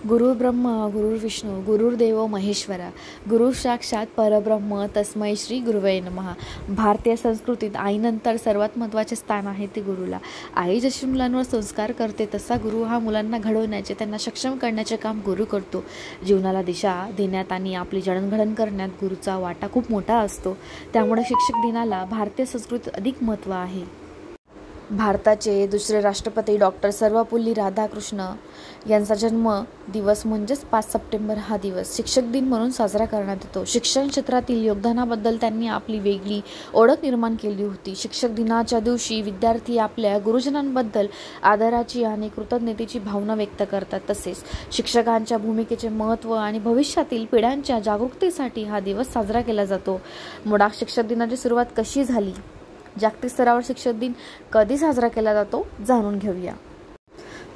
गुरु ब्रह्मा गुरुर्विष्णू गुरुर्देव महेश्वरा गुरु साक्षात परब्रह्म तस्मै श्री गुरुवे नमः. भारतीय संस्कृतीत आईनंतर सर्वात महत्त्वाचे स्थान आहे ते गुरुला. आई जशी मुलांवर संस्कार करते तसा गुरु हा मुलांना घडवण्याचे, त्यांना सक्षम करण्याचे काम गुरु करतो. जीवनाला दिशा देण्यात आणि आपली जडणघडण करण्यात गुरुचा वाटा खूप मोठा असतो. त्यामुळे शिक्षक दिनाला भारतीय संस्कृतीत अधिक महत्त्व आहे. भारताचे दुसरे राष्ट्रपती डॉक्टर सर्वपल्ली राधाकृष्ण यांचा जन्म दिवस म्हणजेच 5 सप्टेंबर हा दिवस शिक्षक दिन म्हणून साजरा करण्यात येतो. शिक्षण क्षेत्रातील योगदानाबद्दल त्यांनी आपली वेगळी ओळख निर्माण केली होती. शिक्षक दिनाच्या दिवशी विद्यार्थी आपल्या गुरुजनांबद्दल आदराची आणि कृतज्ञतेची भावना व्यक्त करतात. तसेच शिक्षकांच्या भूमिकेचे महत्त्व आणि भविष्यातील पिढ्यांच्या जागरूकतेसाठी हा दिवस साजरा केला जातो. मुळात शिक्षक दिनाची सुरुवात कशी झाली, जागतिक स्तरावर शिक्षक दिन कधी साजरा केला जातो जाणून घेऊया.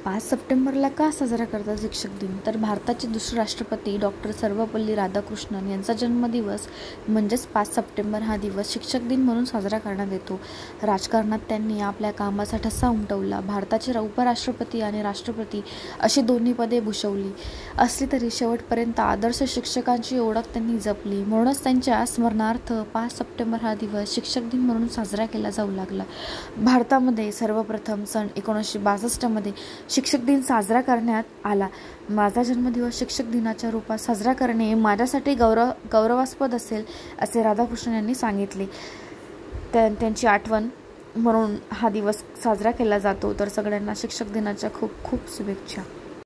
5 सप्टेंबरला का साजरा करतात शिक्षक दिन? तर भारताचे दुसरे राष्ट्रपती डॉक्टर सर्वपल्ली राधाकृष्णन यांचा जन्मदिवस म्हणजेच 5 सप्टेंबर हा दिवस शिक्षक दिन म्हणून साजरा करण्यात येतो. राजकारणात त्यांनी आपल्या कामाचा ठसा उमटवला. भारताचे उपराष्ट्रपती आणि राष्ट्रपती अशी दोन्ही पदे भूषवली असली तरी शेवटपर्यंत आदर्श शिक्षकांची ओळख त्यांनी जपली. म्हणूनच त्यांच्या स्मरणार्थ 5 सप्टेंबर हा दिवस शिक्षक दिन म्हणून साजरा केला जाऊ लागला. भारतामध्ये सर्वप्रथम सन 1962 मध्ये शिक्षक दिन साजरा करण्यात आला. माझा जन्मदिवस शिक्षक दिनाच्या रूपात साजरा करणे माझ्यासाठी गौरवास्पद असेल असे राधाकृष्णन यांनी सांगितले. त्यांची आठवण म्हणून हा दिवस साजरा केला जातो. तर सगळ्यांना शिक्षक दिनाच्या खूप खूप शुभेच्छा.